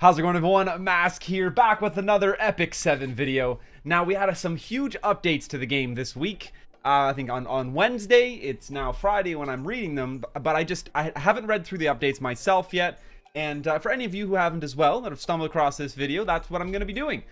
How's it going, everyone? Mask here, back with another Epic 7 video. Now, we had some huge updates to the game this week. I think on Wednesday. It's now Friday when I'm reading them, but I haven't read through the updates myself yet. And for any of you who haven't as well, that have stumbled across this video, that's what I'm going to be doing.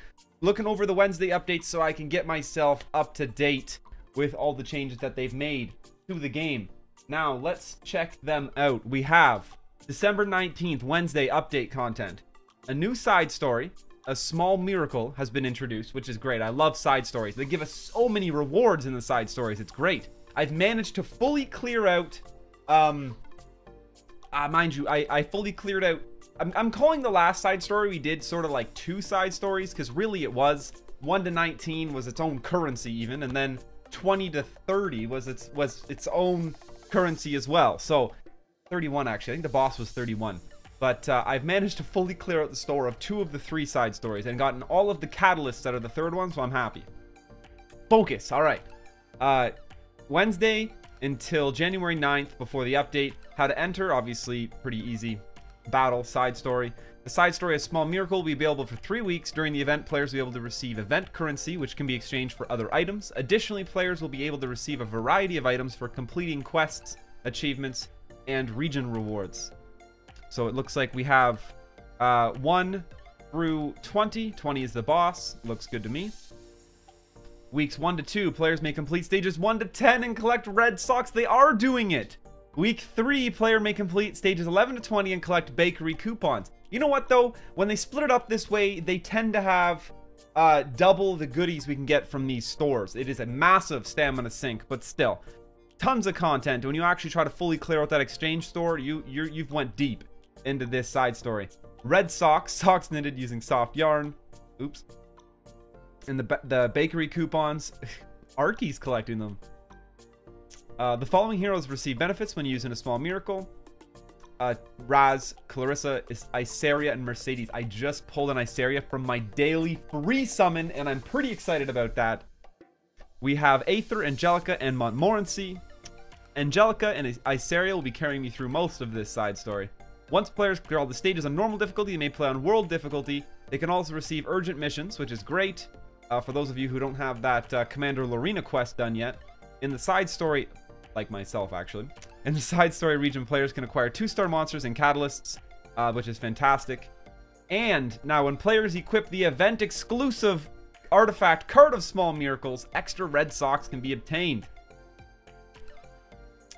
Looking over the Wednesday updates so I can get myself up to date with all the changes that they've made to the game. Now, let's check them out. We have December 19th, Wednesday update content. A new side story, a small miracle, has been introduced, which is great. I love side stories. They give us so many rewards in the side stories. It's great. I've managed to fully clear out, mind you, I fully cleared out, I'm calling the last side story we did sort of like 2 side stories, because really it was 1 to 19 was its own currency even, and then 20 to 30 was its own currency as well. So 31 actually, I think the boss was 31. But I've managed to fully clear out the store of 2 of the 3 side stories and gotten all of the catalysts out of the 3rd one, so I'm happy. Focus, all right. Wednesday until January 9th before the update. How to enter, obviously pretty easy. Battle, side story. The side story, A Small Miracle, will be available for 3 weeks. During the event, players will be able to receive event currency, which can be exchanged for other items. Additionally, players will be able to receive a variety of items for completing quests, achievements, and region rewards. So it looks like we have 1 through 20. 20 is the boss. Looks good to me. Weeks 1 to 2, players may complete stages 1 to 10 and collect red socks. They are doing it. Week 3, player may complete stages 11 to 20 and collect bakery coupons. You know what, though? When they split it up this way, they tend to have double the goodies we can get from these stores. It is a massive stamina sink, but still. Tons of content. When you actually try to fully clear out that exchange store, you've went deep into this side story. Red socks, socks knitted using soft yarn. Oops. And the bakery coupons. Arky's collecting them. The following heroes receive benefits when using A Small Miracle. Raz, Clarissa, Isaria, and Mercedes. I just pulled an Isaria from my daily free summon, and I'm pretty excited about that. We have Aether, Angelica, and Montmorency. Angelica and Isaria will be carrying me through most of this side story. Once players clear all the stages on normal difficulty, they may play on world difficulty. They can also receive urgent missions, which is great. For those of you who don't have that Commander Lorena quest done yet. In the side story, like myself actually, in the side story region, players can acquire 2-star monsters and catalysts, which is fantastic. And now when players equip the event exclusive artifact card of Small Miracles, extra red socks can be obtained.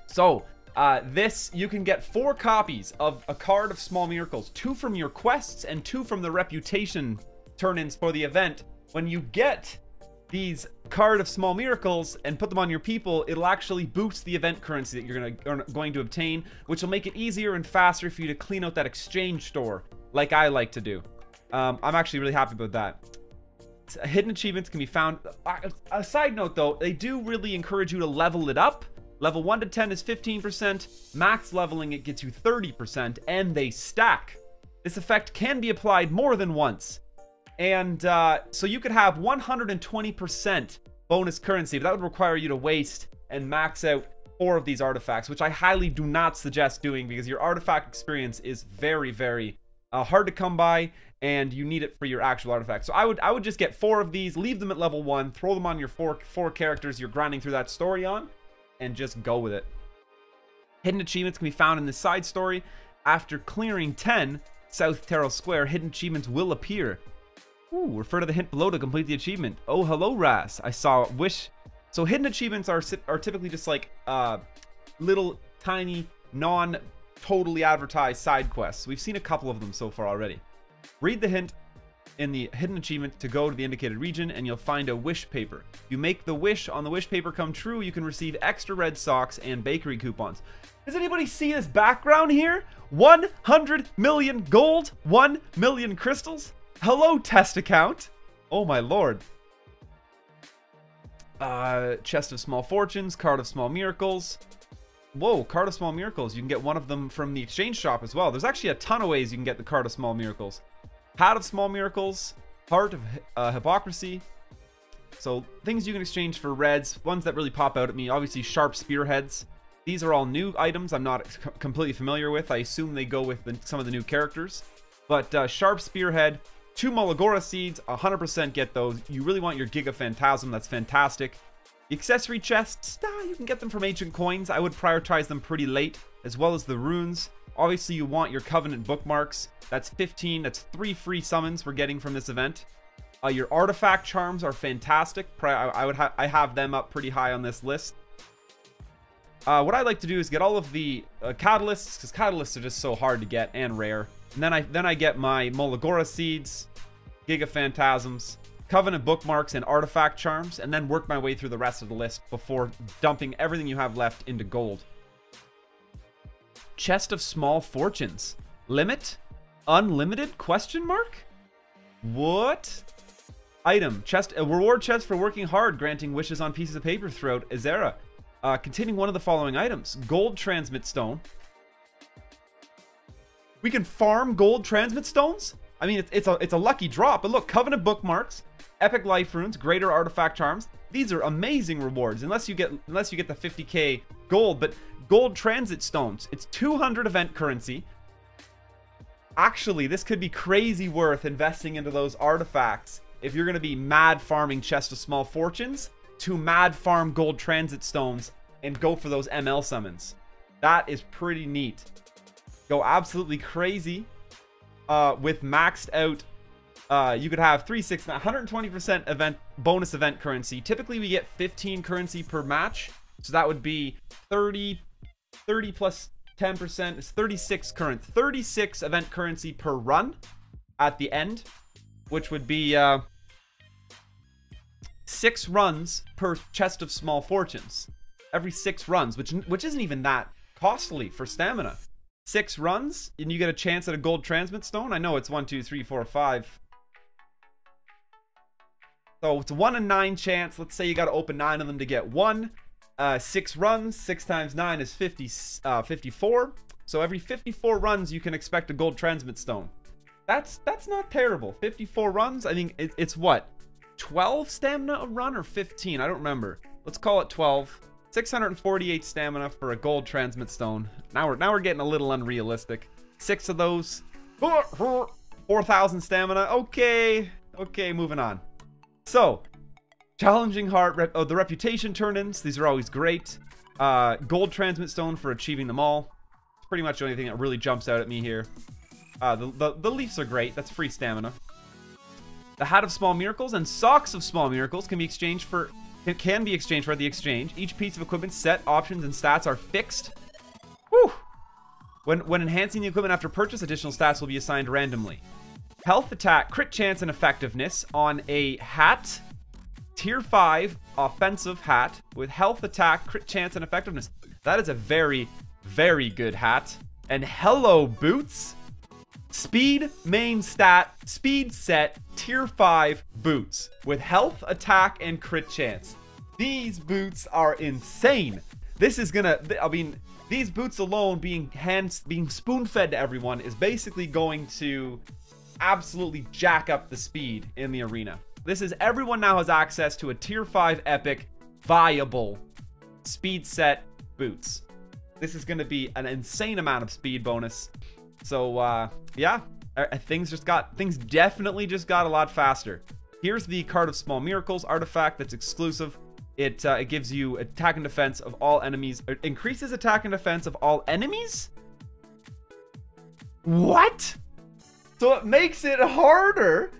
So, this, you can get 4 copies of a card of Small Miracles, 2 from your quests and 2 from the reputation turn-ins for the event. When you get these card of Small Miracles and put them on your people, it'll actually boost the event currency that you're going to obtain, which will make it easier and faster for you to clean out that exchange store, like I like to do. I'm actually really happy about that. Hidden achievements can be found. A side note though, they do really encourage you to level it up. Level 1 to 10 is 15%, max leveling it gets you 30%, and they stack. This effect can be applied more than once. And so you could have 120% bonus currency, but that would require you to waste and max out 4 of these artifacts, which I highly do not suggest doing because your artifact experience is very, very hard to come by, and you need it for your actual artifacts. So I would just get 4 of these, leave them at level 1, throw them on your four characters you're grinding through that story on, and just go with it. Hidden achievements can be found in the side story. After clearing 10 South Terrell Square, hidden achievements will appear. Ooh, refer to the hint below to complete the achievement. Oh, hello, Raz. I saw wish. So hidden achievements are typically just like little tiny non-totally advertised side quests. We've seen a couple of them so far already. Read the hint in the hidden achievement to go to the indicated region, and you'll find a wish paper. You make the wish on the wish paper come true, you can receive extra red socks and bakery coupons. Does anybody see this background here? 100 million gold, 1 million crystals. Hello, test account. Oh my lord. Chest of Small Fortunes, Card of Small Miracles. Whoa, Card of Small Miracles. You can get one of them from the exchange shop as well. There's actually a ton of ways you can get the Card of Small Miracles. Hat of Small Miracles, Heart of Hypocrisy. So things you can exchange for reds, ones that really pop out at me. Obviously Sharp Spearheads. These are all new items I'm not completely familiar with. I assume they go with some of the new characters. But Sharp Spearhead, 2 Molagora Seeds, 100% get those. You really want your Giga Phantasm, that's fantastic. The accessory chests, you can get them from Ancient Coins. I would prioritize them pretty late, as well as the runes. Obviously, you want your Covenant bookmarks. That's 15, that's 3 free summons we're getting from this event. Your artifact charms are fantastic. I have them up pretty high on this list. What I like to do is get all of the catalysts, because catalysts are just so hard to get and rare. And then I get my Molagora Seeds, Giga Phantasms, Covenant bookmarks, and artifact charms, and then work my way through the rest of the list before dumping everything you have left into gold. Chest of Small Fortunes. Limit? Unlimited? Question mark? What? Item. Chest. A reward chest for working hard, granting wishes on pieces of paper throughout Azera. Containing one of the following items. Gold Transmit Stone. We can farm gold transmit stones? I mean, it's a lucky drop. But look, Covenant bookmarks, epic life runes, greater artifact charms. These are amazing rewards, unless you get the 50k gold. But gold transit stones, it's 200 event currency. Actually, this could be crazy worth investing into those artifacts if you're going to be mad farming Chest of Small Fortunes to mad farm gold transit stones and go for those ML summons. That is pretty neat. Go absolutely crazy with maxed out. You could have 120% event bonus event currency. Typically, we get 15 currency per match, so that would be 30 plus 10%. It's 36 event currency per run at the end, which would be 6 runs per Chest of Small Fortunes. Every 6 runs, which isn't even that costly for stamina. 6 runs, and you get a chance at a gold transmit stone. I know it's 1, 2, 3, 4, 5. So it's 1 in 9 chance. Let's say you got to open 9 of them to get 1. 6 runs, 6 times 9 is 54. So every 54 runs, you can expect a gold transmit stone. That's not terrible. 54 runs. I think it's what? 12 stamina a run or 15? I don't remember. Let's call it 12. 648 stamina for a gold transmit stone. Now we're getting a little unrealistic. 6 of those. 4,000 stamina. Okay, moving on. So, challenging heart. The reputation turn-ins. These are always great. Gold transmit stone for achieving them all. It's pretty much the only thing that really jumps out at me here. The leaves are great. That's free stamina. The Hat of Small Miracles and Socks of Small Miracles can be exchanged for at the exchange. Each piece of equipment set, options, and stats are fixed. Whew. When enhancing the equipment after purchase, additional stats will be assigned randomly. Health, attack, crit chance, and effectiveness on a hat. Tier 5 offensive hat with health, attack, crit chance, and effectiveness. That is a very, very good hat. And hello, boots. Speed main stat, speed set, tier 5 boots with health, attack, and crit chance. These boots are insane. This is gonna, I mean, these boots alone being spoon-fed to everyone is basically going to absolutely jack up the speed in the arena. This is, everyone now has access to a tier 5 epic, viable, speed set boots. This is gonna be an insane amount of speed bonus. So, yeah, things definitely just got a lot faster. Here's the Card of Small Miracles artifact that's exclusive. It gives you attack and defense of all enemies. It increases attack and defense of all enemies? What? So it makes it harder.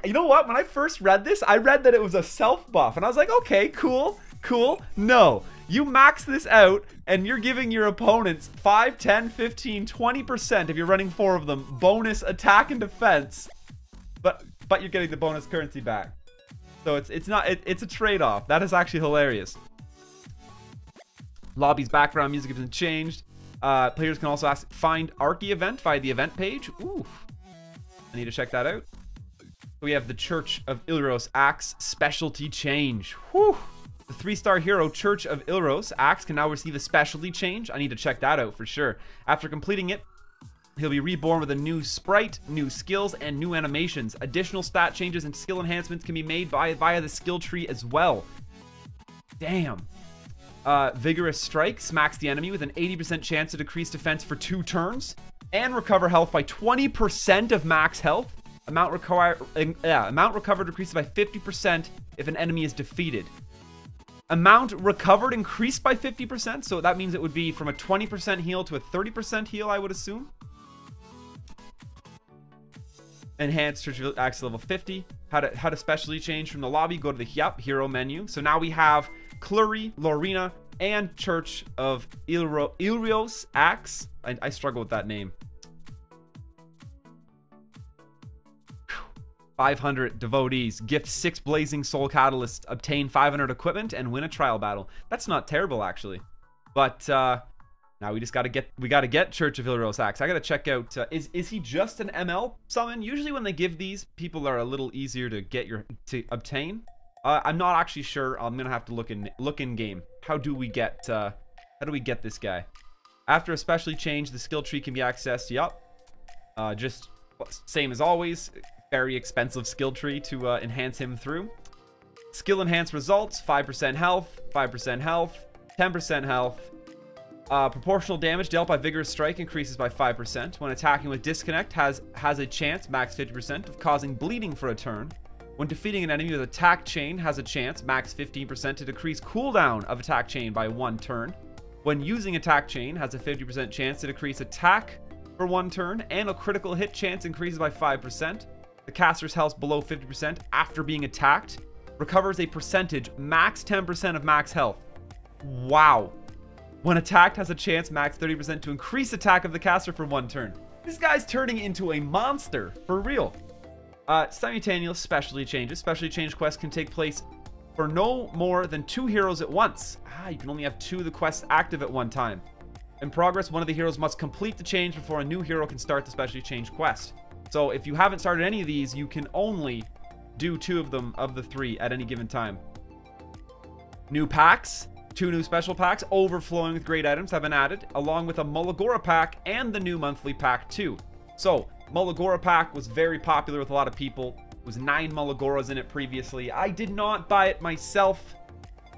You know what? When I first read this, I read that it was a self buff. And I was like, okay, cool. No. You max this out, and you're giving your opponents 5, 10, 15, 20% if you're running 4 of them bonus attack and defense, but you're getting the bonus currency back. So it's a trade-off. That is actually hilarious. Lobby's background music has been changed. Players can also find Archie event via the event page. Ooh, I need to check that out. We have the Church of Ilros Axe specialty change. Whew. The 3-star hero Church of Ilros Axe can now receive a specialty change. I need to check that out for sure. After completing it, he'll be reborn with a new sprite, new skills, and new animations. Additional stat changes and skill enhancements can be made via the skill tree as well. Damn. Vigorous Strike smacks the enemy with an 80% chance to decrease defense for 2 turns. and recover health by 20% of max health. Amount recovered decreases by 50% if an enemy is defeated. Amount recovered increased by 50%, so that means it would be from a 20% heal to a 30% heal, I would assume. Enhanced Church of Axe level 50. How to specially change from the lobby, go to the hero menu. So now we have Clury, Lorena, and Church of Ilrios Axe. I struggle with that name. 500 devotees. Gift 6 blazing soul catalysts. Obtain 500 equipment and win a trial battle. That's not terrible, actually. But now we just gotta get Church of Ilrios Axe. I gotta check out. Is he just an ML summon? Usually when they give these, people are a little easier to obtain. I'm not actually sure. I'm gonna have to look in game. How do we get this guy? After a specially changed, the skill tree can be accessed. Yup. Just same as always. Very expensive skill tree to enhance him through. Skill enhanced results: 5% health, 5% health, 10% health. Proportional damage dealt by vigorous strike increases by 5%. When attacking with disconnect, has a chance, max 50%, of causing bleeding for a turn. When defeating an enemy with attack chain, has a chance, max 15%, to decrease cooldown of attack chain by 1 turn. When using attack chain, has a 50% chance to decrease attack for 1 turn, and a critical hit chance increases by 5%. The caster's health below 50% after being attacked recovers a percentage, max 10% of max health. Wow. When attacked, has a chance, max 30%, to increase attack of the caster for 1 turn. This guy's turning into a monster, for real. Simultaneous specialty changes. Specialty change quests can take place for no more than 2 heroes at once. You can only have 2 of the quests active at one time. In progress, one of the heroes must complete the change before a new hero can start the specialty change quest. So if you haven't started any of these, you can only do 2 of them of the 3 at any given time. New packs. 2 new special packs overflowing with great items have been added, along with a Mullagora pack and the new monthly pack too. So Mullagora pack was very popular with a lot of people. It was 9 Mullagoras in it previously. I did not buy it myself.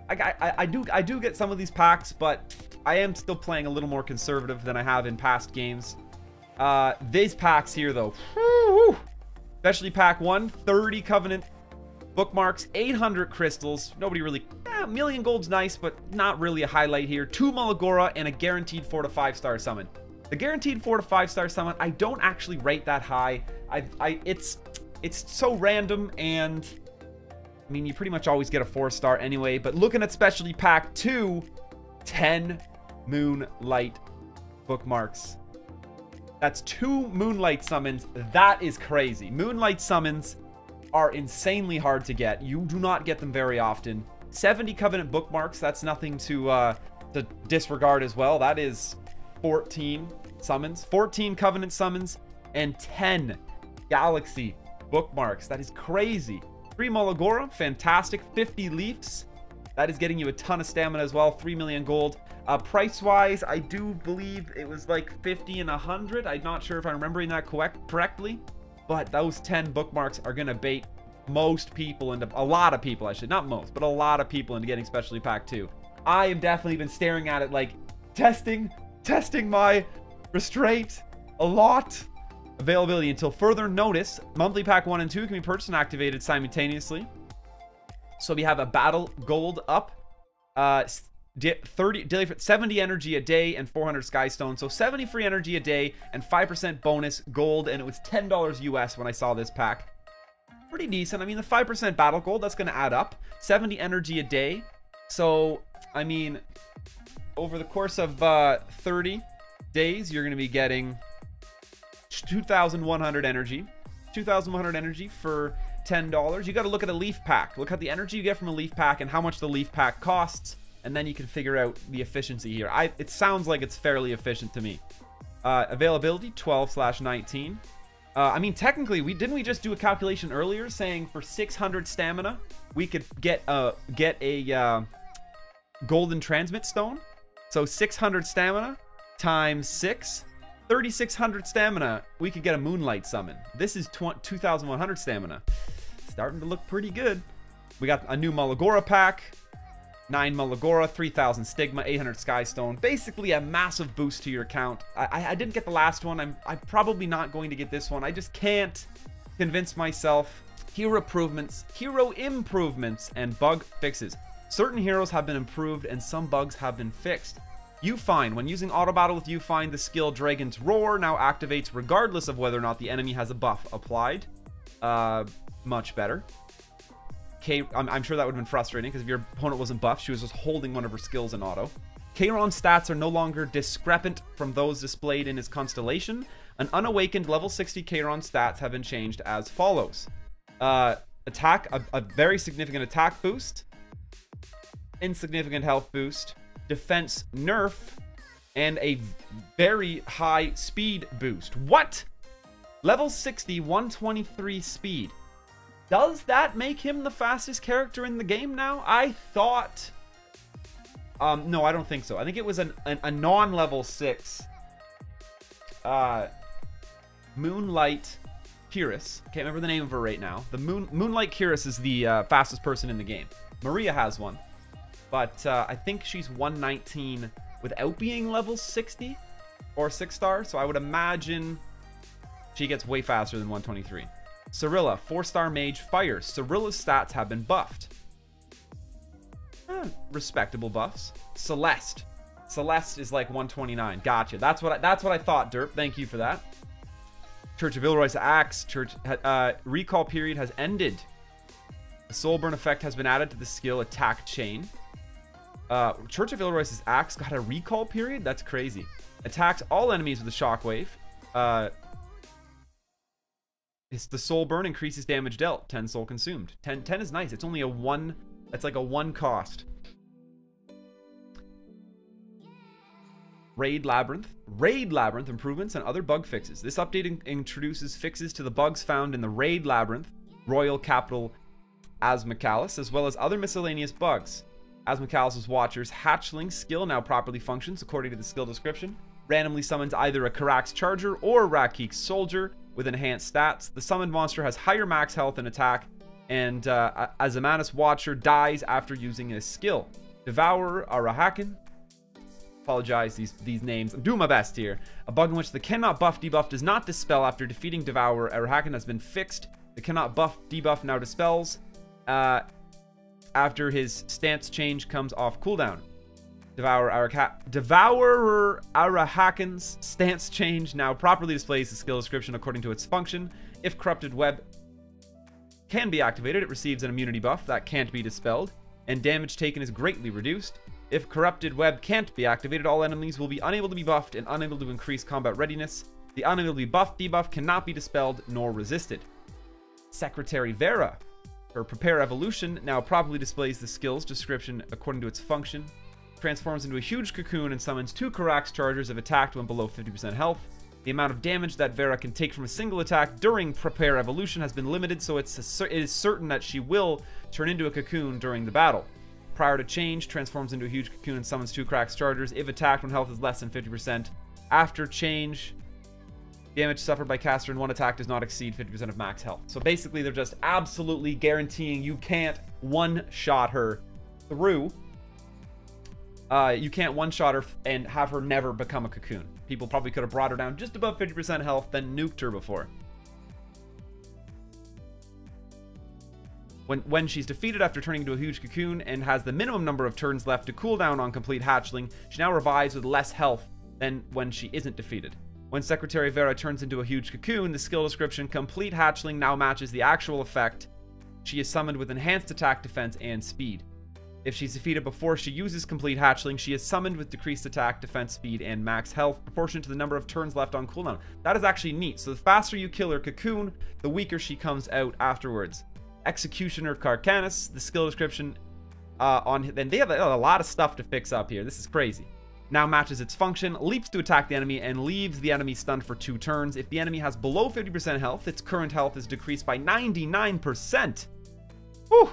I do get some of these packs, but I am still playing a little more conservative than I have in past games. These packs here though, woo, especially pack 1, 30 Covenant bookmarks, 800 crystals. Nobody really, a million gold's nice, but not really a highlight here. 2 Mullagora and a guaranteed 4 to 5 star summon. The guaranteed 4 to 5 star summon, I don't actually rate that high. It's so random, and I mean, you pretty much always get a 4 star anyway. But looking at specialty pack 2, 10 Moonlight bookmarks. That's 2 Moonlight summons. That is crazy. Moonlight summons are insanely hard to get. You do not get them very often. 70 Covenant bookmarks. That's nothing to disregard as well. That is 14 summons. 14 Covenant summons and 10 Galaxy bookmarks. That is crazy. 3 Mullagora. Fantastic. 50 Leafs. That is getting you a ton of stamina as well. 3 million gold. Price-wise, I do believe it was like 50 and 100. I'm not sure if I'm remembering that correctly. But those 10 bookmarks are going to bait most people into, a lot of people, I should, not most, but a lot of people into getting specialty pack 2. I have definitely been staring at it like testing my restraint a lot. Availability until further notice. Monthly pack 1 and 2 can be purchased and activated simultaneously. So we have a battle gold up, 70 energy a day and 400 skystone. So 70 free energy a day and 5% bonus gold, and it was $10 US when I saw this pack. Pretty decent. I mean, the 5% battle gold, that's going to add up. 70 energy a day. So, I mean, over the course of 30 days, you're going to be getting 2,100 energy. 2,100 energy for $10. You got to look at a leaf pack. Look at the energy you get from a leaf pack and how much the leaf pack costs, and then you can figure out the efficiency here. It sounds like it's fairly efficient to me. Availability 12/19. I mean, technically, didn't we just do a calculation earlier saying for 600 stamina we could get a golden transmit stone? So 600 stamina times 6, 3,600 stamina, we could get a Moonlight summon. This is 2,100 stamina. Starting to look pretty good. We got a new Mullagora pack. 9 Malagora, 3000 Stigma, 800 Skystone. Basically a massive boost to your account. I didn't get the last one. I'm probably not going to get this one. I just can't convince myself. Hero improvements and bug fixes. Certain heroes have been improved and some bugs have been fixed. U-Find. When using auto battle with U-Find, the skill Dragon's Roar now activates regardless of whether or not the enemy has a buff applied. Much better. I'm sure that would have been frustrating because if your opponent wasn't buffed, she was just holding one of her skills in auto. Kayron's stats are no longer discrepant from those displayed in his constellation. An unawakened level 60 Kayron stats have been changed as follows. Attack, a very significant attack boost. Insignificant health boost. Defense nerf. And a very high speed boost. What? Level 60, 123 speed. Does that make him the fastest character in the game now? I thought... no, I don't think so. I think it was a non-level 6. Moonlight Kiris. Can't remember the name of her right now. The Moonlight Kiris is the fastest person in the game. Maria has one. But I think she's 119 without being level 60 or 6-star. So I would imagine she gets way faster than 123. Cirilla, 4-star mage fire. Cirilla's stats have been buffed. Respectable buffs. Celeste. Celeste is like 129. Gotcha. That's what I thought, Derp. Thank you for that. Church of Ilroy's axe. Recall period has ended. The Soulburn effect has been added to the skill attack chain. Church of Ilroy's axe got a recall period? That's crazy. Attacks all enemies with a shockwave. It's the soul burn, increases damage dealt. 10 soul consumed. 10 is nice. It's only a 1. That's like a 1 cost. Raid Labyrinth improvements and other bug fixes. This update introduces fixes to the bugs found in the Raid Labyrinth, Royal Capital Asmakalis, as well as other miscellaneous bugs. Asmakalis' Watcher's Hatchling skill now properly functions according to the skill description. Randomly summons either a Karak's Charger or Rakik's Soldier with enhanced stats. The summoned monster has higher max health and attack, and Azamanus Watcher dies after using his skill. Devourer Arahakan. Apologize, these names. I'm doing my best here. A bug in which the cannot buff debuff does not dispel after defeating Devourer Arahakan has been fixed. The cannot buff debuff now dispels after his stance change comes off cooldown. Devourer Arahakan's stance change now properly displays the skill description according to its function. If Corrupted Web can be activated, it receives an immunity buff that can't be dispelled, and damage taken is greatly reduced. If Corrupted Web can't be activated, all enemies will be unable to be buffed and unable to increase combat readiness. The unable to be buffed debuff cannot be dispelled nor resisted. Secretary Vera. Her Prepare Evolution now properly displays the skills description according to its function. Transforms into a huge cocoon and summons 2 Karak's Chargers if attacked when below 50% health. The amount of damage that Vera can take from a single attack during Prepare Evolution has been limited, so it is certain that she will turn into a cocoon during the battle. Prior to change, transforms into a huge cocoon and summons 2 Karak's Chargers if attacked when health is less than 50%. After change, damage suffered by caster in one attack does not exceed 50% of max health. So basically, they're just absolutely guaranteeing you can't one-shot her through. You can't one-shot her and have her never become a cocoon. People probably could have brought her down just above 50% health, then nuked her before. When she's defeated after turning into a huge cocoon and has the minimum number of turns left to cool down on complete hatchling, she now revives with less health than when she isn't defeated. When Secretary Vera turns into a huge cocoon, the skill description Complete Hatchling now matches the actual effect. She is summoned with enhanced attack, defense, and speed. If she's defeated before she uses Complete Hatchling, she is summoned with decreased attack, defense, speed, and max health, proportionate to the number of turns left on cooldown. That is actually neat. So the faster you kill her cocoon, the weaker she comes out afterwards. Executioner Carcanus, the skill description then they have a lot of stuff to fix up here. This is crazy. Now matches its function, leaps to attack the enemy, and leaves the enemy stunned for 2 turns. If the enemy has below 50% health, its current health is decreased by 99%. Whew!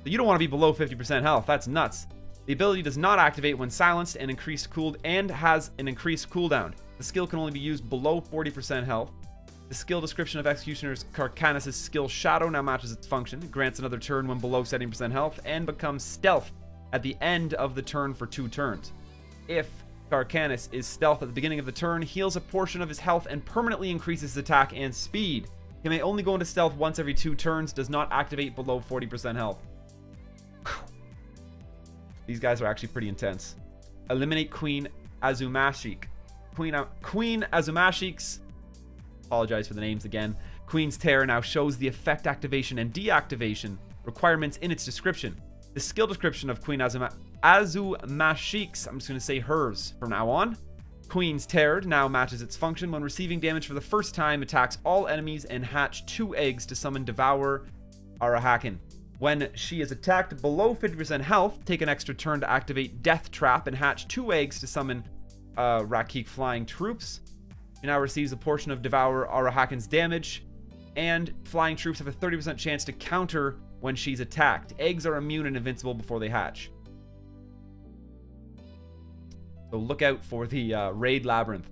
You don't want to be below 50% health. That's nuts. The ability does not activate when silenced and has an increased cooldown. The skill can only be used below 40% health. The skill description of Executioner's Carcanis' skill Shadow now matches its function. It grants another turn when below 70% health and becomes stealth at the end of the turn for 2 turns. If Carcanis is stealth at the beginning of the turn, heals a portion of his health and permanently increases his attack and speed. He may only go into stealth once every 2 turns, does not activate below 40% health. These guys are actually pretty intense. Eliminate Queen Azumashik. Queen Azumashik's, apologize for the names again, Queen's Terror now shows the effect activation and deactivation requirements in its description. The skill description of Queen Azumashik's, I'm just going to say hers from now on. Queen's Terror now matches its function. When receiving damage for the first time, attacks all enemies and hatch 2 eggs to summon Devour Arahakan. When she is attacked below 50% health, take an extra turn to activate Death Trap and hatch 2 eggs to summon Rakik Flying Troops. She now receives a portion of Devour Arahakan's damage, and Flying Troops have a 30% chance to counter when she's attacked. Eggs are immune and invincible before they hatch. So look out for the Raid Labyrinth.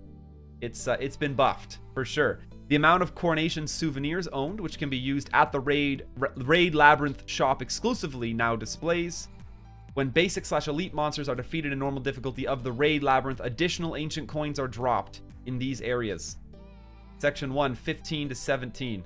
It's been buffed, for sure. The amount of Coronation souvenirs owned, which can be used at the Raid Labyrinth shop exclusively, now displays. When basic/elite monsters are defeated in normal difficulty of the Raid Labyrinth, additional ancient coins are dropped in these areas. Section 1, 15 to 17.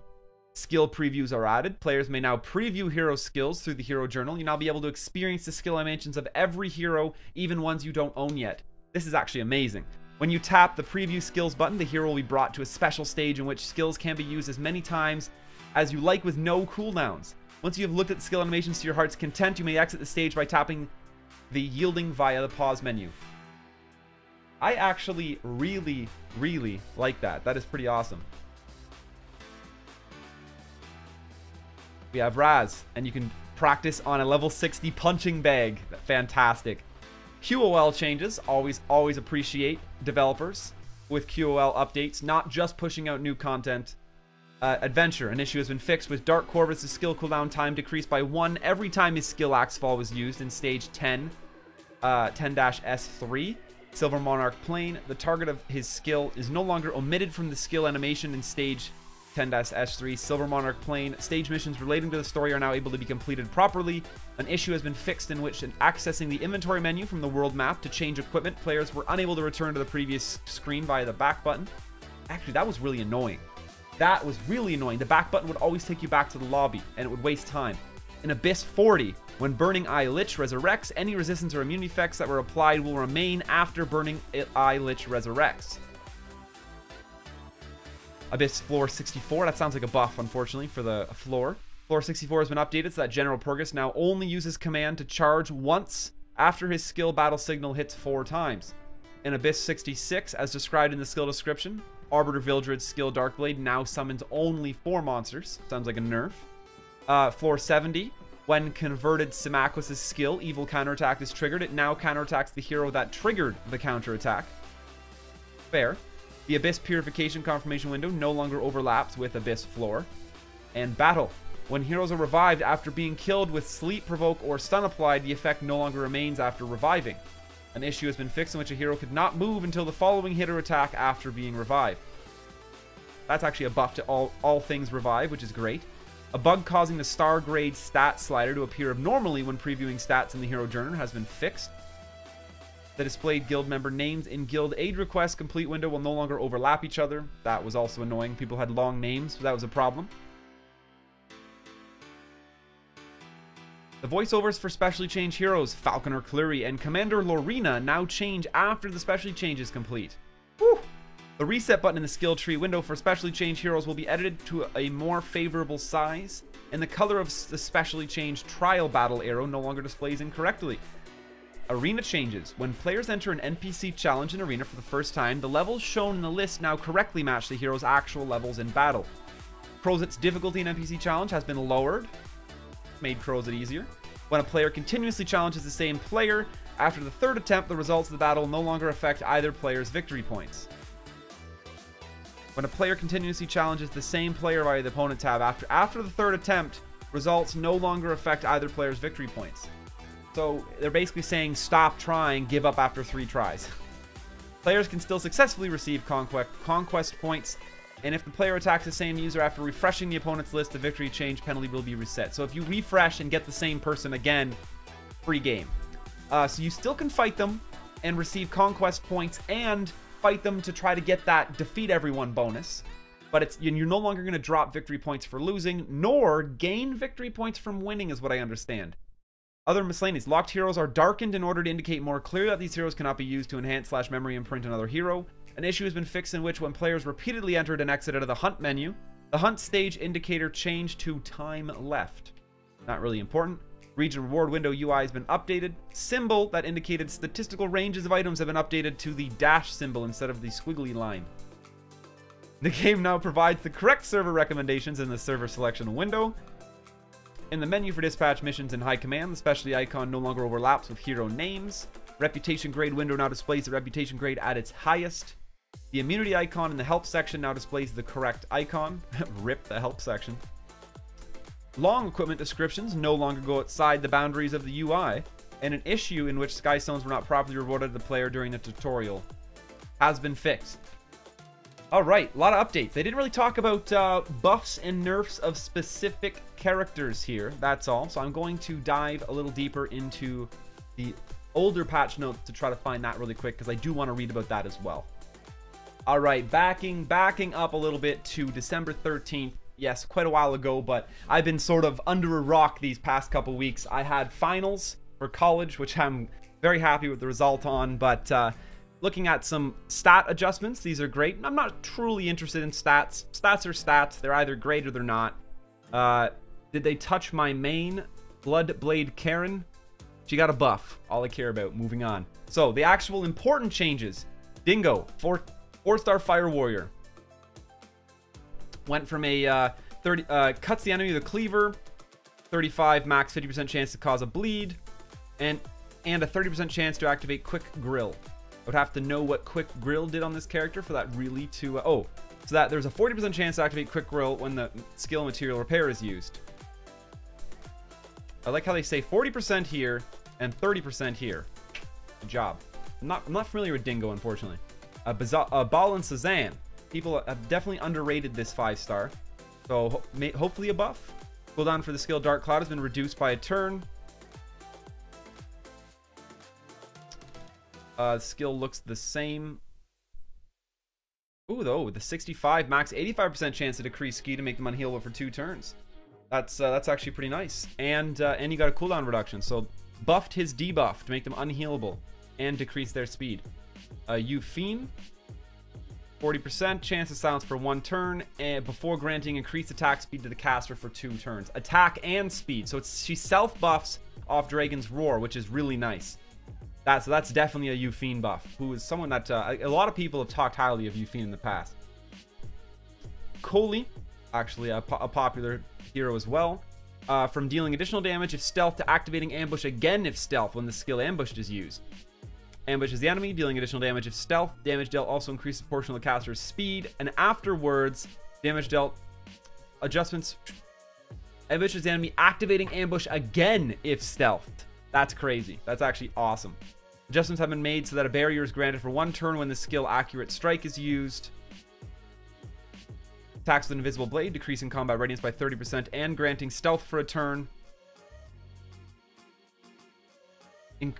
Skill previews are added. Players may now preview hero skills through the hero journal. You'll now be able to experience the skill animations of every hero, even ones you don't own yet. This is actually amazing. When you tap the preview skills button, the hero will be brought to a special stage in which skills can be used as many times as you like with no cooldowns. Once you have looked at the skill animations to your heart's content, you may exit the stage by tapping the yielding via the pause menu. I actually really like that. That is pretty awesome. We have Raz, and you can practice on a level 60 punching bag. Fantastic. QOL changes, always appreciate developers with QOL updates, not just pushing out new content. Adventure, an issue has been fixed with Dark Corvus' skill cooldown time decreased by 1 every time his skill Axe Fall was used in stage 10-S3. Silver Monarch Plane, the target of his skill is no longer omitted from the skill animation in stage 10-S3. Silver Monarch Plane, stage missions relating to the story are now able to be completed properly. An issue has been fixed in which accessing the inventory menu from the world map to change equipment, players were unable to return to the previous screen via the back button. Actually, that was really annoying. That was really annoying. The back button would always take you back to the lobby, and it would waste time. In Abyss 40, when Burning Eye Lich resurrects, any resistance or immune effects that were applied will remain after Burning Eye Lich resurrects. Abyss Floor 64, that sounds like a buff, unfortunately, for the floor. Floor 64 has been updated so that General Purgus now only uses command to charge once after his skill battle signal hits 4 times. In Abyss 66, as described in the skill description, Arbiter Vildred's skill Darkblade now summons only 4 monsters. Sounds like a nerf. Floor 70, when converted Simaquis' skill, Evil Counterattack is triggered. It now counterattacks the hero that triggered the counterattack. Fair. The Abyss Purification confirmation window no longer overlaps with Abyss Floor. And Battle. When heroes are revived after being killed with Sleep, Provoke, or Stun applied, the effect no longer remains after reviving. An issue has been fixed in which a hero could not move until the following hit or attack after being revived. That's actually a buff to all things revive, which is great. A bug causing the star grade stat slider to appear abnormally when previewing stats in the hero journal has been fixed. The displayed guild member names in guild aid request complete window will no longer overlap each other. That was also annoying. People had long names, so that was a problem. The voiceovers for specially changed heroes, Falconer Cleary and Commander Lorena, now change after the specially change is complete. Whew. The reset button in the skill tree window for specially changed heroes will be edited to a more favorable size, and the color of the specially changed trial battle arrow no longer displays incorrectly. Arena changes. When players enter an NPC challenge in Arena for the first time, the levels shown in the list now correctly match the hero's actual levels in battle. Crozet's difficulty in NPC challenge has been lowered. Made Crozet easier. When a player continuously challenges the same player, after the 3rd attempt, the results of the battle no longer affect either player's victory points. When a player continuously challenges the same player via the opponent tab after the 3rd attempt, results no longer affect either player's victory points. So they're basically saying stop trying, give up after 3 tries. Players can still successfully receive conquest points And if the player attacks the same user after refreshing the opponent's list, the victory change penalty will be reset. So if you refresh and get the same person again, free game. So you still can fight them and receive conquest points and fight them to try to get that defeat everyone bonus. But you're no longer going to drop victory points for losing, nor gain victory points from winning, is what I understand. Other miscellaneous. Locked heroes are darkened in order to indicate more clearly that these heroes cannot be used to enhance/memory imprint another hero. An issue has been fixed in which when players repeatedly entered and exited of the hunt menu, the hunt stage indicator changed to time left. Not really important. Region reward window UI has been updated. Symbol that indicated statistical ranges of items have been updated to the dash symbol instead of the squiggly line. The game now provides the correct server recommendations in the server selection window. In the menu for dispatch missions in high command, the specialty icon no longer overlaps with hero names. Reputation grade window now displays the reputation grade at its highest. The immunity icon in the help section now displays the correct icon. Rip the help section. Long equipment descriptions no longer go outside the boundaries of the UI, and an issue in which sky stones were not properly rewarded to the player during the tutorial has been fixed. Alright, a lot of updates. They didn't really talk about buffs and nerfs of specific characters here, that's all. So I'm going to dive a little deeper into the older patch notes to try to find that really quick, because I do want to read about that as well. Alright, backing up a little bit to December 13th. Yes, quite a while ago, but I've been sort of under a rock these past couple weeks. I had finals for college, which I'm very happy with the result on, but looking at some stat adjustments, these are great. I'm not truly interested in stats. Stats are stats. They're either great or they're not. Did they touch my main, Bloodblade Karen? She got a buff. All I care about. Moving on. So, the actual important changes. Dingo, 4-star Fire Warrior. Went from a cuts the enemy with a cleaver, 35 max 50% chance to cause a bleed, and a 30% chance to activate Quick Grill. I would have to know what Quick Grill did on this character for that really to... so that there's a 40% chance to activate Quick Grill when the skill material repair is used. I like how they say 40% here and 30% here. Good job. I'm not familiar with Dingo, unfortunately. Ball and Suzanne. People have definitely underrated this 5-star. So hopefully a buff. Cooldown for the skill Dark Cloud has been reduced by a turn. Skill looks the same. Ooh, though, the 65 max 85% chance to decrease ski to make them unhealable for 2 turns. That's actually pretty nice. And you got a cooldown reduction, so buffed his debuff to make them unhealable and decrease their speed. Euphine, 40% chance to silence for 1 turn, and before granting increased attack speed to the caster for 2 turns. Attack and speed, so she self buffs off Dragon's Roar, which is really nice. So that's definitely a Euphine buff, who is someone that a lot of people have talked highly of Euphine in the past. Coley, actually a popular hero as well, from dealing additional damage if stealth to activating ambush again if stealth when the skill ambushed is used. Ambushes the enemy, dealing additional damage if stealth. Damage dealt also increases the portion of the caster's speed, and afterwards, damage dealt adjustments. Ambushes the enemy, activating ambush again if stealthed. That's crazy. That's actually awesome. Adjustments have been made so that a barrier is granted for 1 turn when the skill Accurate Strike is used. Attacks with an Invisible Blade, decreasing combat radiance by 30% and granting stealth for a turn.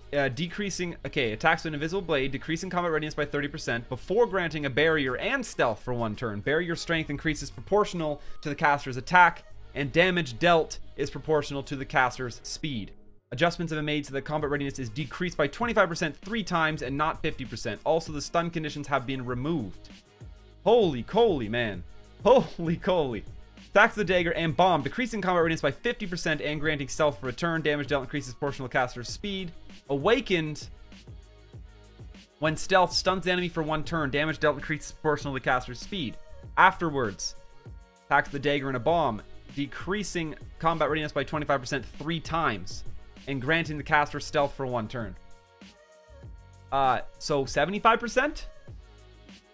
Attacks with an Invisible Blade, decreasing combat radiance by 30% before granting a barrier and stealth for 1 turn. Barrier strength increases proportional to the caster's attack, and damage dealt is proportional to the caster's speed. Adjustments have been made so that combat readiness is decreased by 25% 3 times and not 50%. Also, the stun conditions have been removed. Holy coly, man. Holy coly. Attacks with the dagger and bomb, decreasing combat readiness by 50% and granting stealth for a turn. Damage dealt increases proportional to caster's speed. Awakened. When stealth stuns the enemy for 1 turn, damage dealt increases proportional to the caster's speed. Afterwards, attacks with the dagger and a bomb, decreasing combat readiness by 25% 3 times. And granting the caster stealth for 1 turn. So 75%?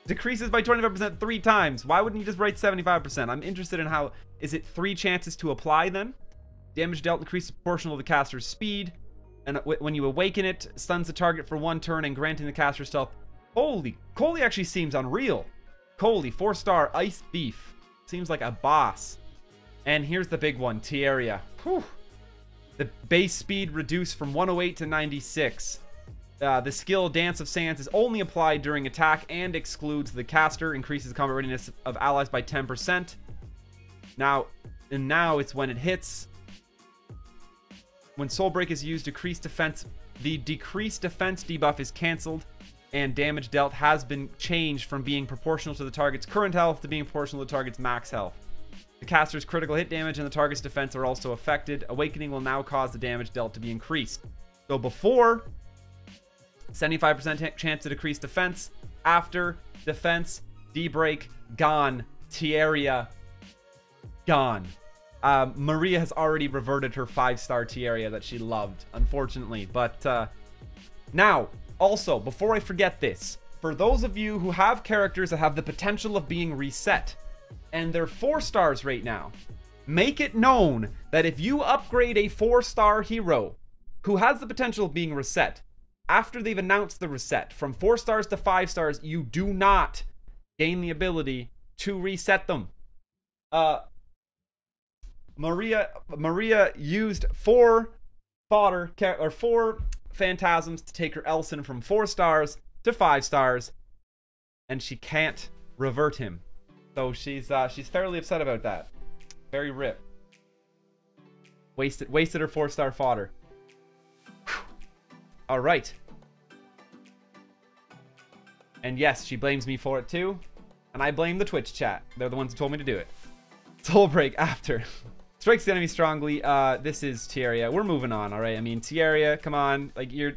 Decreases by 25% 3 times. Why wouldn't you just write 75%? I'm interested in how... Is it 3 chances to apply then? Damage dealt increases proportional to the caster's speed. And when you awaken it, stuns the target for 1 turn and granting the caster stealth. Holy... Coley actually seems unreal. Coley, 4-star Ice Beef. Seems like a boss. And here's the big one, Tieria. Whew. The base speed reduced from 108 to 96. The skill Dance of Sands is only applied during attack and excludes the caster. Increases combat readiness of allies by 10%. Now it's when it hits. When Soul Break is used, decreased defense. The decreased defense debuff is cancelled, and damage dealt has been changed from being proportional to the target's current health to being proportional to the target's max health. The caster's critical hit damage and the target's defense are also affected. Awakening will now cause the damage dealt to be increased. So before, 75% chance to decrease defense. After, defense, D-break, gone. Tieria, gone. Maria has already reverted her 5-star Tieria that she loved, unfortunately. But now, also, before I forget this, for those of you who have characters that have the potential of being reset, and they're 4 stars right now, make it known that if you upgrade a 4-star hero who has the potential of being reset, after they've announced the reset from 4 stars to 5 stars, you do not gain the ability to reset them. Maria used 4 phantasms to take her Elson from 4 stars to 5 stars, and she can't revert him. So she's fairly upset about that. Very rip. Wasted her 4-star fodder. All right. And yes, she blames me for it too, and I blame the Twitch chat. They're the ones who told me to do it. Soul Break after. Strikes the enemy strongly. This is Tieria. We're moving on, all right? I mean, Tieria, come on. Like, you're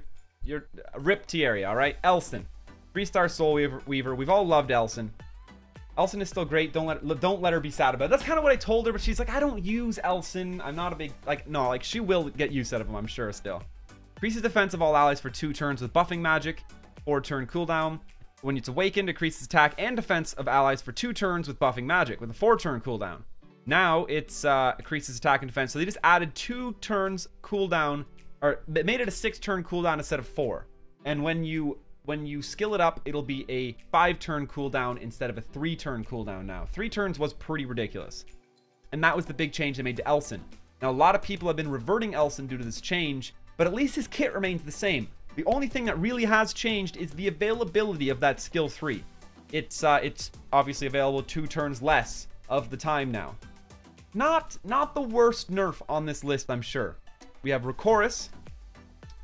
rip Tieria, all right? Elson. 3-star Soul Weaver. We've all loved Elson. Elson is still great. Don't let her be sad about it. That's kind of what I told her, but she's like, I don't use Elson. I'm not a big, like, no, like, she will get use out of him, I'm sure, still. Increases defense of all allies for 2 turns with buffing magic. 4-turn cooldown. When it's awakened, decreases attack and defense of allies for 2 turns with buffing magic with a 4-turn cooldown. Now it's increases attack and defense. So they just added 2 turns cooldown, or they made it a 6-turn cooldown instead of 4. And when you skill it up, it'll be a 5-turn cooldown instead of a 3-turn cooldown now. 3 turns was pretty ridiculous. And that was the big change they made to Elson. Now, a lot of people have been reverting Elson due to this change, but at least his kit remains the same. The only thing that really has changed is the availability of that skill 3. It's obviously available 2 turns less of the time now. Not the worst nerf on this list, I'm sure. We have Recorus.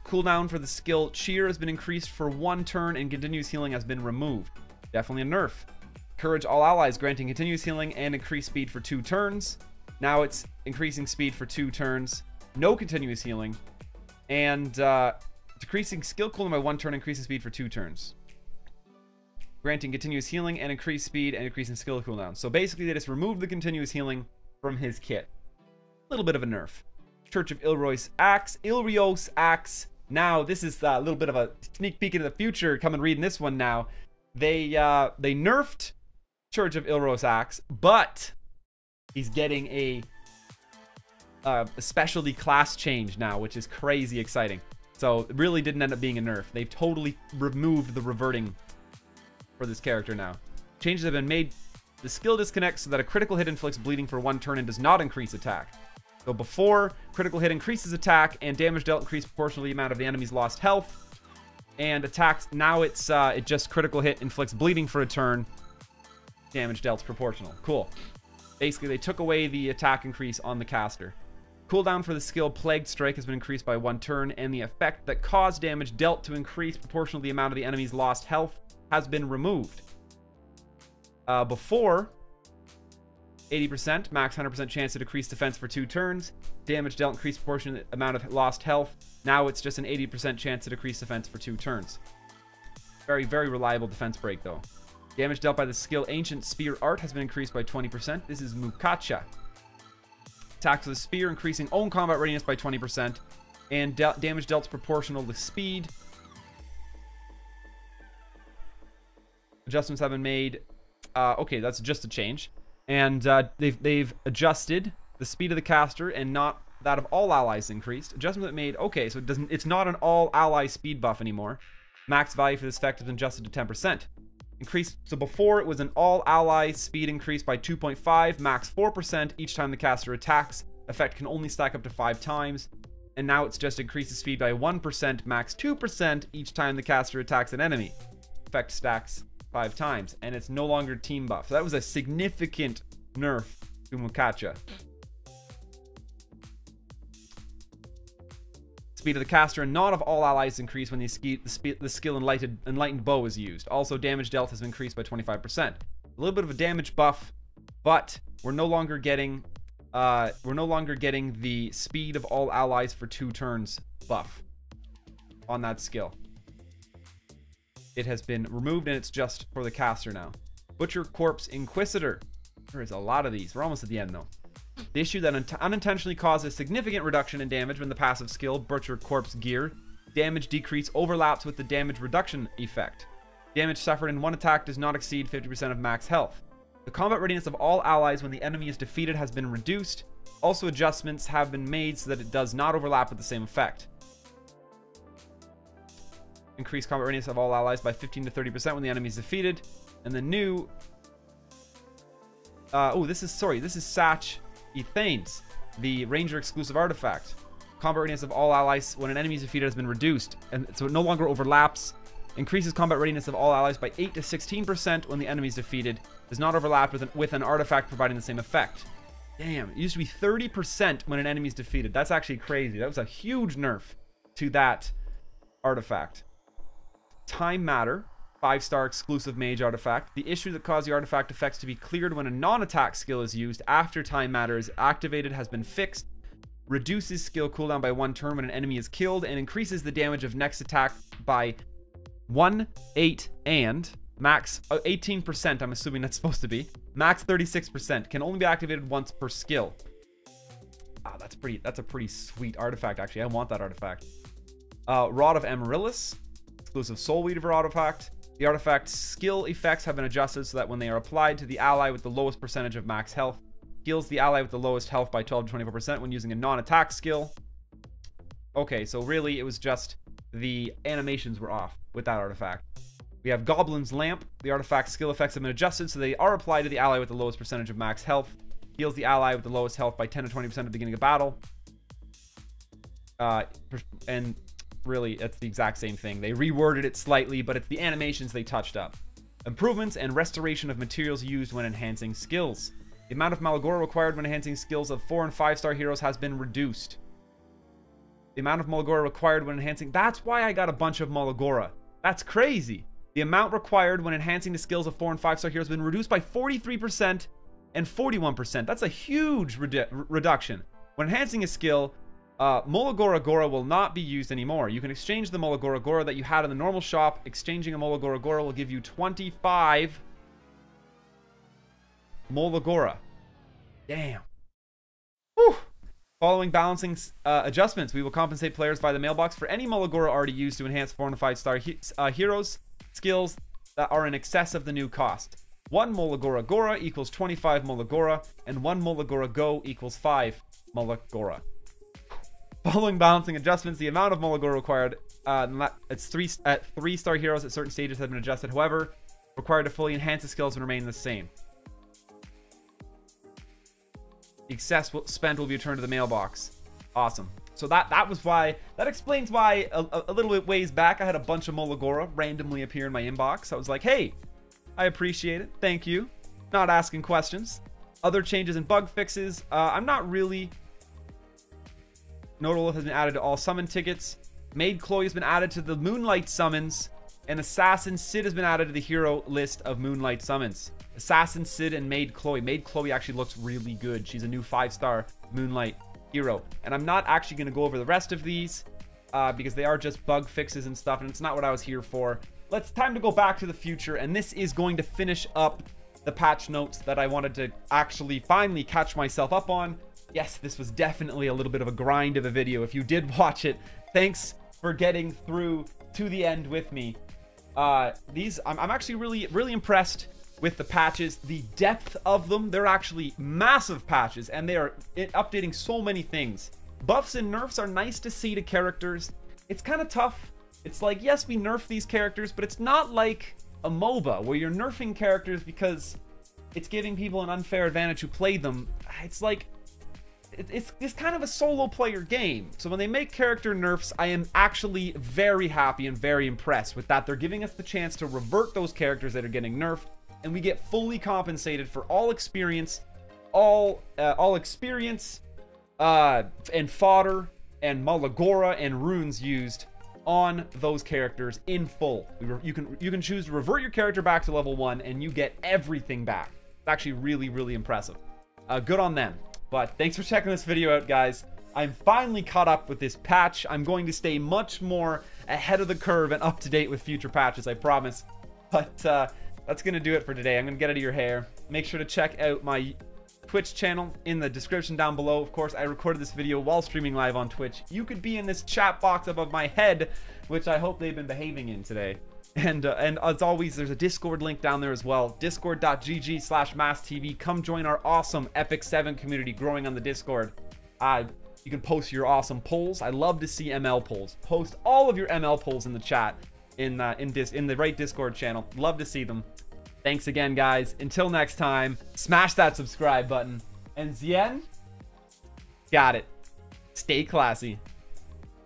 Cooldown for the skill Cheer has been increased for 1 turn, and continuous healing has been removed. Definitely a nerf. Encourage all allies, granting continuous healing and increased speed for 2 turns. Now it's increasing speed for 2 turns. No continuous healing. And decreasing skill cooldown by 1 turn, increasing speed for 2 turns. Granting continuous healing and increased speed and increasing skill cooldown. So basically they just removed the continuous healing from his kit. A little bit of a nerf. Church of Ilrios Axe. Now, this is a little bit of a sneak peek into the future. Come and read this one now. They nerfed Church of Ilrios Axe, but he's getting a specialty class change now, which is crazy exciting. So it really didn't end up being a nerf. They've totally removed the reverting for this character now. Changes have been made. The skill disconnects so that a critical hit inflicts bleeding for 1 turn and does not increase attack. So before, critical hit increases attack and damage dealt increase proportionally to the amount of the enemy's lost health. And attacks, now it just critical hit inflicts bleeding for a turn. Damage dealt proportional. Cool. Basically, they took away the attack increase on the caster. Cooldown for the skill Plagued Strike has been increased by 1 turn, and the effect that caused damage dealt to increase proportional to the amount of the enemy's lost health has been removed. Before, 80%, max 100% chance to decrease defense for 2 turns. Damage dealt increased proportionate amount of lost health. Now it's just an 80% chance to decrease defense for 2 turns. Very, very reliable defense break, though. Damage dealt by the skill Ancient Spear Art has been increased by 20%. This is Mukacha. Attacks with a spear, increasing own combat readiness by 20%. And damage dealt is proportional to speed. Adjustments have been made. Okay, that's just a change. And they've adjusted the speed of the caster and not that of all allies increased. Adjustment that made, okay, so it's not an all ally speed buff anymore. Max value for this effect has been adjusted to 10%. Increased, so before it was an all ally speed increase by 2.5, max 4% each time the caster attacks. Effect can only stack up to 5 times. And now it's just increases speed by 1%, max 2% each time the caster attacks an enemy. Effect stacks 5 times, and it's no longer team buff. So that was a significant nerf to Mukacha. Speed of the caster and not of all allies increase when the skill Enlightened Bow is used. Also, damage dealt has been increased by 25%. A little bit of a damage buff, but we're no longer getting the speed of all allies for 2 turns buff on that skill. It has been removed and it's just for the caster now. Butcher Corpse Inquisitor. There is a lot of these. We're almost at the end though. The issue that unintentionally causes significant reduction in damage when the passive skill, Butcher Corpse Gear, damage decrease overlaps with the damage reduction effect. Damage suffered in one attack does not exceed 50% of max health. The combat readiness of all allies when the enemy is defeated has been reduced. Also, adjustments have been made so that it does not overlap with the same effect. Increase combat readiness of all allies by 15 to 30% when the enemy is defeated. And the new... this is Satch Ethanes, the Ranger exclusive artifact. Combat readiness of all allies when an enemy is defeated has been reduced, and so it no longer overlaps. Increases combat readiness of all allies by 8 to 16% when the enemy is defeated. Does not overlap with an artifact providing the same effect. Damn, it used to be 30% when an enemy is defeated. That's actually crazy. That was a huge nerf to that artifact. Time Matter. 5-star exclusive mage artifact. The issue that caused the artifact effects to be cleared when a non-attack skill is used after Time Matter is activated has been fixed. Reduces skill cooldown by 1 turn when an enemy is killed, and increases the damage of next attack by 1, 8, and max 18%. I'm assuming that's supposed to be max 36%. Can only be activated once per skill. That's a pretty sweet artifact. Actually, I want that artifact. Rod of Amaryllis, exclusive Soul Weaver artifact. The artifact's skill effects have been adjusted so that when they are applied to the ally with the lowest percentage of max health, heals the ally with the lowest health by 12 to 24% when using a non-attack skill. Okay, so really it was just the animations were off with that artifact. We have Goblin's Lamp. The artifact's skill effects have been adjusted so they are applied to the ally with the lowest percentage of max health. Heals the ally with the lowest health by 10 to 20% at the beginning of battle. And really, it's the exact same thing. They reworded it slightly, but it's the animations they touched up. Improvements and restoration of materials used when enhancing skills. The amount of Malagora required when enhancing skills of 4 and 5-star heroes has been reduced. The amount of Malagora required when enhancing... That's why I got a bunch of Malagora. That's crazy. The amount required when enhancing the skills of 4 and 5-star heroes has been reduced by 43% and 41%. That's a huge reduction. When enhancing a skill... Molagora Gora will not be used anymore. You can exchange the Molagora Gora that you had in the normal shop. Exchanging a Molagora Gora will give you 25 Molagora. Damn. Whew. Following balancing adjustments, we will compensate players by the mailbox for any Molagora already used to enhance 4 and 5-star heroes skills that are in excess of the new cost. 1 Molagora Gora equals 25 Molagora, and 1 Molagora Go equals 5 Molagora. Following balancing adjustments, the amount of Molagora required at 3-star heroes at certain stages has been adjusted. However, required to fully enhance the skills and remain the same. The excess spent will be returned to the mailbox. Awesome. So that was why, that explains why a little bit ways back I had a bunch of Molagora randomly appear in my inbox. I was like, hey, I appreciate it. Thank you. Not asking questions. Other changes and bug fixes. I'm not really... Notable has been added to all summon tickets. Maid Chloe has been added to the Moonlight summons. And Assassin Sid has been added to the hero list of Moonlight summons. Assassin Sid and Maid Chloe. Maid Chloe actually looks really good. She's a new 5-star Moonlight hero. And I'm not actually going to go over the rest of these because they are just bug fixes and stuff. And it's not what I was here for. Time to go back to the future. And this is going to finish up the patch notes that I wanted to actually finally catch myself up on. Yes, this was definitely a little bit of a grind of a video. If you did watch it, thanks for getting through to the end with me. I'm actually really impressed with the patches. The depth of them, they're actually massive patches, and they are updating so many things. Buffs and nerfs are nice to see to characters. It's kind of tough. It's like, yes, we nerf these characters, but it's not like a MOBA where you're nerfing characters because it's giving people an unfair advantage who play them. It's like, it's kind of a solo player game. So when they make character nerfs, I am actually very happy and very impressed with that. They're giving us the chance to revert those characters that are getting nerfed, and we get fully compensated for all experience, all experience, and fodder, and Malagora, and runes used on those characters in full. You can choose to revert your character back to level 1, and you get everything back. It's actually really, really impressive. Good on them. But thanks for checking this video out, guys. I'm finally caught up with this patch. I'm going to stay much more ahead of the curve and up to date with future patches, I promise. But that's going to do it for today. I'm going to get out of your hair. Make sure to check out my Twitch channel in the description down below. Of course, I recorded this video while streaming live on Twitch. You could be in this chat box above my head, which I hope they've been behaving in today. And as always, there's a Discord link down there as well. Discord.gg/MasTV. Come join our awesome Epic 7 community growing on the Discord. You can post your awesome polls. I love to see ML polls. Post all of your ML polls in the chat in the right Discord channel. Love to see them. Thanks again, guys. Until next time, smash that subscribe button. And Zien, got it. Stay classy.